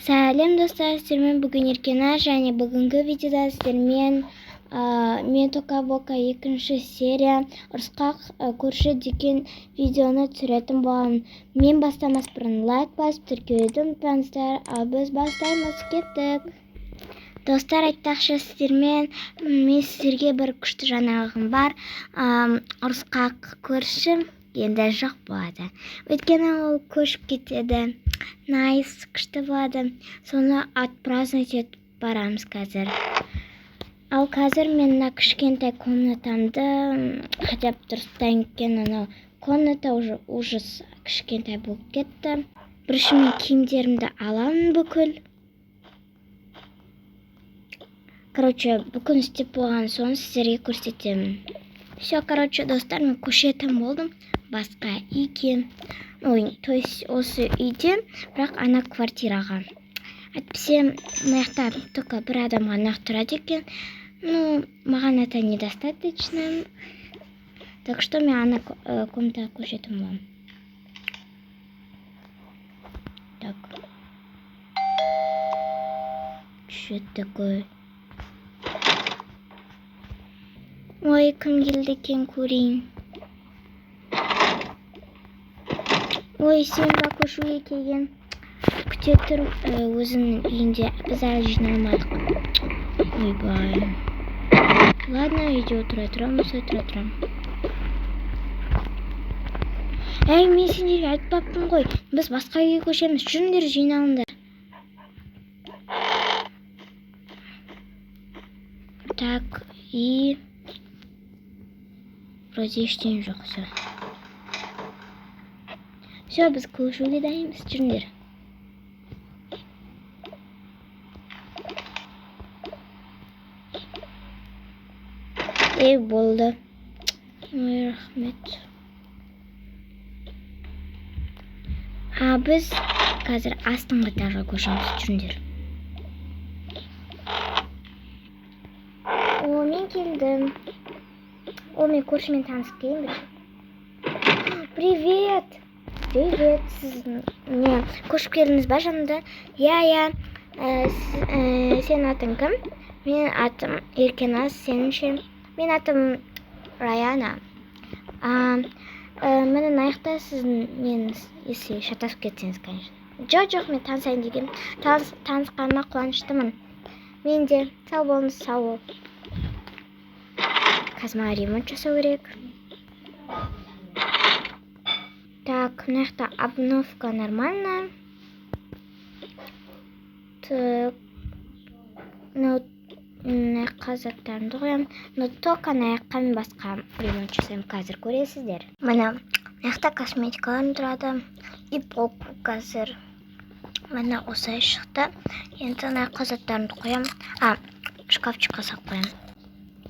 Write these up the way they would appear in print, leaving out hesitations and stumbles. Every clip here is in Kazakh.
Сәлем достар, сіздермен бүгін Еркена және бүгінгі видеода сіздермен мен Тока Бока екінші серия ұрысқақ көрші деген видеоны түсіретін боламын. Мен бастамас бұрын лайк басып тіркелуді ұмытпаңыздар, ал біз бастаймыз, кеттік. Достар, айтпақшы мен сіздерге бір күшті жаңалығым бар. Ұрысқақ көрші енді жоқ болады. Өйткені ол көшіп кетеді. Найс, күшті болады. Соны отпраздновать етіп барамыз қазір. Ал қазір мен мына кішкентай комнатамды қадап дұрыстайын екен. Анау комната уже кішкентай болып кетті. Бірінші мен киімдерімді аламын бүкіл. Бүкіл істеп болған соң сіздерге көрсетемін. Все, достар, мен көшетін болдым басқа үйге. То есть осы үйде, бірақ ана квартираға. Әйтпесе, маяқта только бір адам ғана тұрады екен. Маған это недостаточно. Так что мен ана комнатаға көшетін боламын. Так. Что такое? Ой, кім келді екен, көрейін. Ой, сен ба көшуге келген. Күте тұр, өзінің үйінде біз әлі жиналмадық. Ойбай. Ладно, үйде отыра тұрамыз. Әй, мен сендерге айтпаппын ғой. Біз басқа үйге көшеміз. Жүріңдер, жиналыңдар. Так, и... Вроде ештеңе жоқ, все. Все, біз көшуге дайынбыз, жүріңдер. Болды. Ой, рахмет. Біз қазір астыңғы этажға көшеміз, жүріңдер. Мен келдім. Мен көршімен танысып келейін бір. Привет! Привет, сіз не көшіп келдіңіз ба жанымда? Я. Сен атың кім? Мен атым Еркена, сенің ше? Мен атым Раяна. Менің аяқта сіздің мен если шатасып кетсеңіз, конечно. Жоқ, мен танысайын деген. Танысқаныма қуаныштымын. Мен де сау болыңыз, сау бол. Қазір маған ремонт жасау керек. Так, мына обновка нормально. Так, заттарымды қоямын. Только аяққа басқа ремонт жасаймын, қазір көресіздер. Мына косметикаларым тұрады. И полку қазір. Мына осылай шықты. Енді аяққа заттарымды қоямын. Шкафчикқа салып қоямын.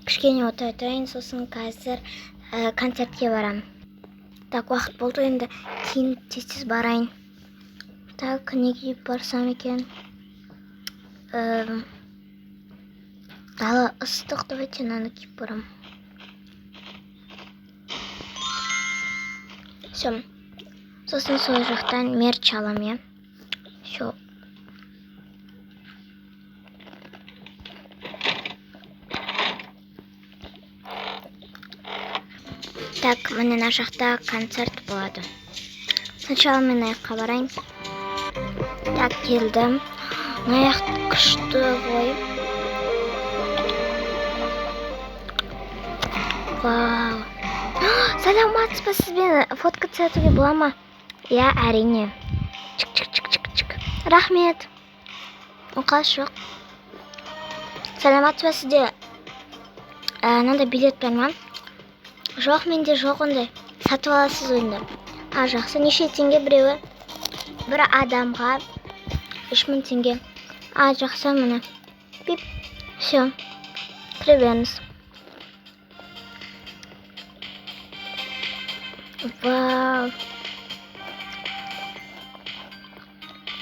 Кішкене отыра тұрайын, сосын қазір концертке барамын. Так, уақыт болды, енді кейін тез барайын. Так, не киіп барсам екен? Дала ыстық, давайте наны киіп барам. Все. Сосын сол жақтан мерч алам, я. Все. Так, міне мына жақта концерт болады. Сначала мен аяққа барайын. Так, келдім. Аяқ күшті ғой. Вау. Саламатсыз ба, сізбен фотка түсіруге бола ма? Я, әрине. Чик. Рахмет. Оқас жоқ. Саламатсыз ба, сізде мынандай билет бар ма? Жоқ, менде жоқ ондай. Сатып аласыз ойында. Жақсы, неше теңге біреуі? Бір адамға 3000 теңге. Жақсы, міне. Пип. Все. Кіре беріңіз. Вау.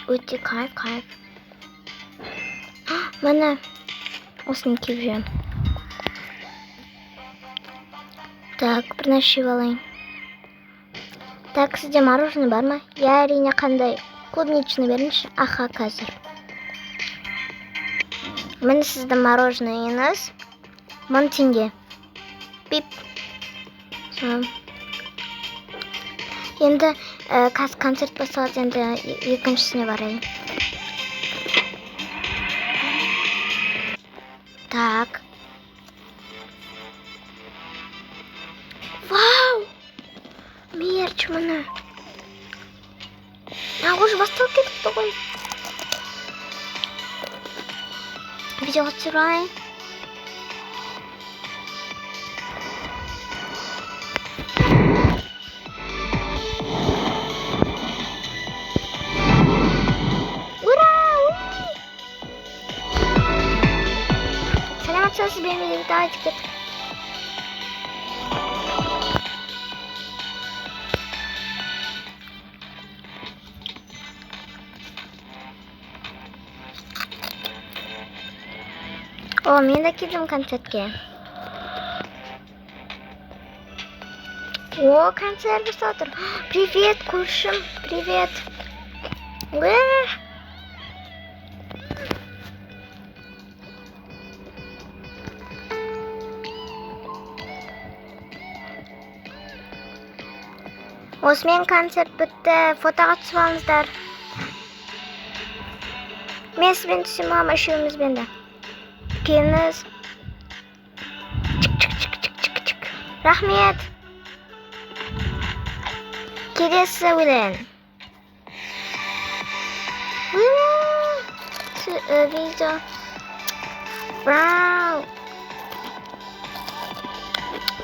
Өте кайф. Міне. Осыны киіп жүрем. Так, бір нәрсе алайын. Так, сізде мороженое бар ма? Я, әрине, қандай? Клубничный беріңізші. Қазір. Міне сіздің мороженыйыңыз 1000 теңге. Пип. Енді қазір концерт басталады, енді екіншісіне барайын. Так. Вау! Мерч міне. Уже басталып кетіпті ғой. Видеоға түсірайын. Сізбен давайте кеттік. О, мен де келдім концертке. О, концерт басталып тұр. Привет, көршім. Привет. Осымен концерт бітті. Фотоға түсіп алыңыздар. Мен сізбен түсем мама үшеумізбен де. Келіңіз. Чик. Рахмет. Келесі өлең. Видео. Вау.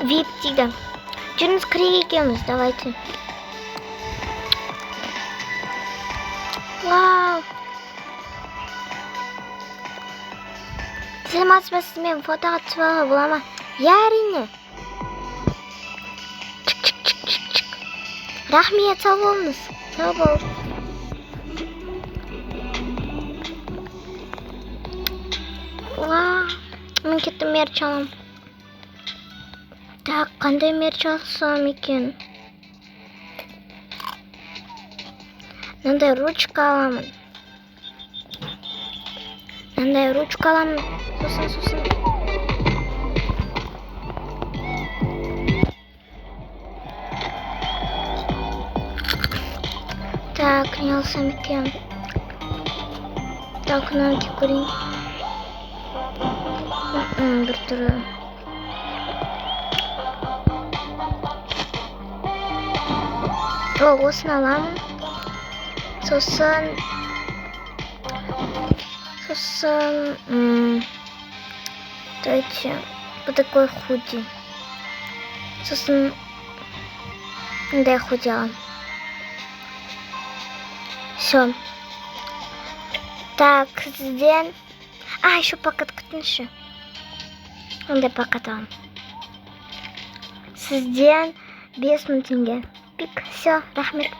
Вип дейді. Жүріңіз кірейік екеуміз, давайте. Вау. Сәлеметсіз бе, сізбен фотоға түсіп алуға бола ма? Я, әрине. Чик. Рахмет, сау болыңыз. Сау бол. Вау. Мен кеттім мерч алам. Так, қандай мерч алсам екен? Мынандай ручка аламын. Сосын. Так, не алсам екен. Так, мынаны киіп көрейін. Бір түрі. О, осыны аламын. Сосын давайте вот такой худи. Сосын мындай худи аламын. Все. Так, сізден еще пакет күтіңізші. Мындай пакет аламын. Сізден 5000 теңге. Пик, все, рахмет.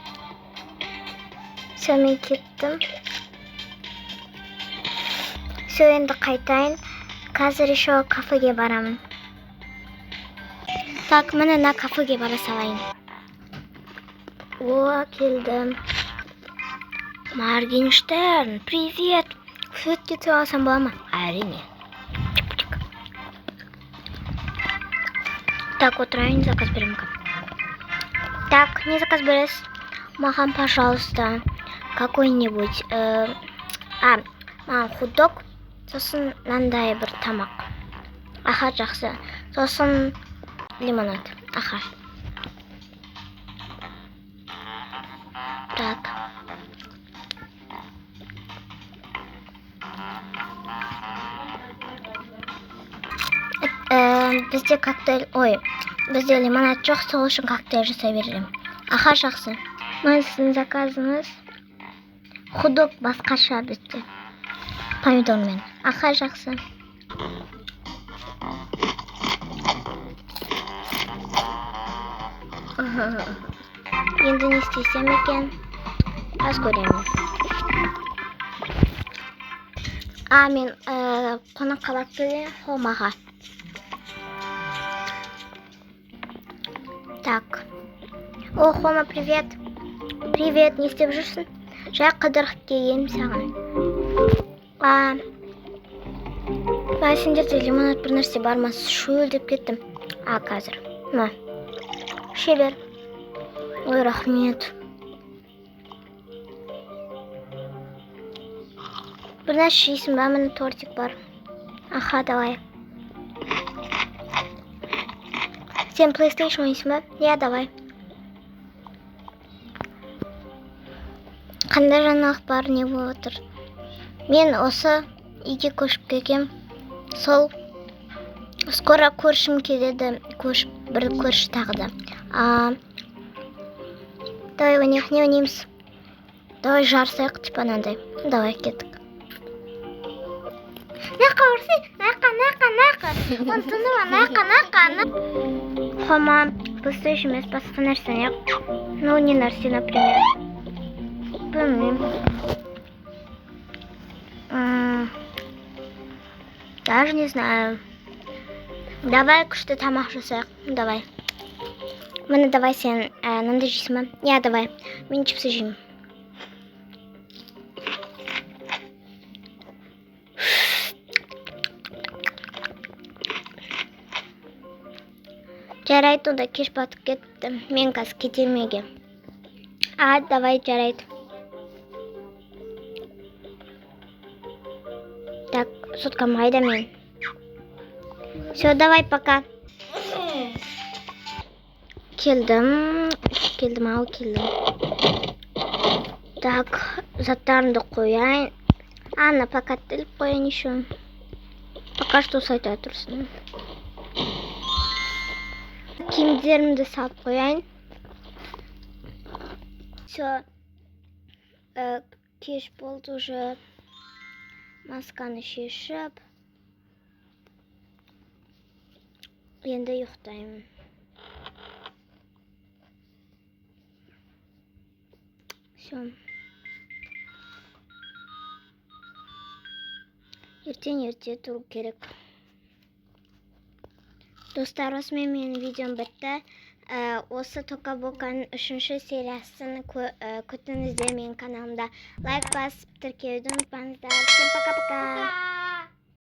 Все, мен кеттім. Все, енді қайтайын. Қазір еще кафеге барамын. Так, міне на кафеге бара салайын. О, келдім. Моргенштерн, привет. Суретке түсіп алсам бола ма? Әрине. Так, отырайын, заказ беремін. Так, не заказ бересіз? Маған, пожалуйста, какой-нибудь маған хот-дог, сосын мынандай бір тамақ. Аха, жақсы. Сосын лимонад. Аха. Так. Бізде коктейль, бізде лимонад жоқ, сол үшін коктейль жасай беремін. Аха, жақсы. Мына сіздің заказыңыз. Хот-дог басқаша бізде. Помидормен. Аха, жақсы. Енді не істесем екен? Аз көремін. Мен қонақ қалапты Хомаға. Так. О, Хома, привет. Привет, не істеп жүрсің? Жай қыдырып келгенмін саған. Мен сендерде лимонад бір нәрсе бар ма? Шөл деп кеттім. Қазір. Ма. Шебер. Ой, рахмет. Bir нәрсе жейсің ба? Міне тортик бар. Аха, давай. Сен PlayStation ойнайсың ба? Я, давай. Қандай жаңалық бар, не болып отыр? Мен осы үйге көшіп келгем. Сол скоро көршім келеді. Бір көрші тағы да. Давай ойнайық, не ойнаймыз? Давай жарысайық, типа анандай. Давай кеттік. Нақа ұрсы? Нақа. Онсынуа, нақа. Хома, PlayStation емес, басқа нәрсе ойнайық. Ну, не нәрсе, например. Білмеймін. Даже не знаю. Давай күшті тамақ жасайық. Давай. Міне давай сен нанды жейсің ба? Я, давай. Мен чипсы жеймін. Жарайды, онда кеш батып кетті. Мен қазір кетемін үйге. Давай, жарайды. Так, соткам қайда мен? Все, давай, пока. Келдім. Так, заттарымды қояйын. На плакат іліп қояйын еще. Пока что сайта тұрсын. Киімдерімді салып қояйын. Все, кеш болды уже. Масканы шешіп. Енді ұйықтаймын. Все. Ерте тұру керек. Достар, осымен менің видеом бітті. Осы Тока-Боканың 3-ші сериясын күтіңіздер менің каналымда. Лайк басып тіркеуді ұмытпаңыздар. Всем пока-пока.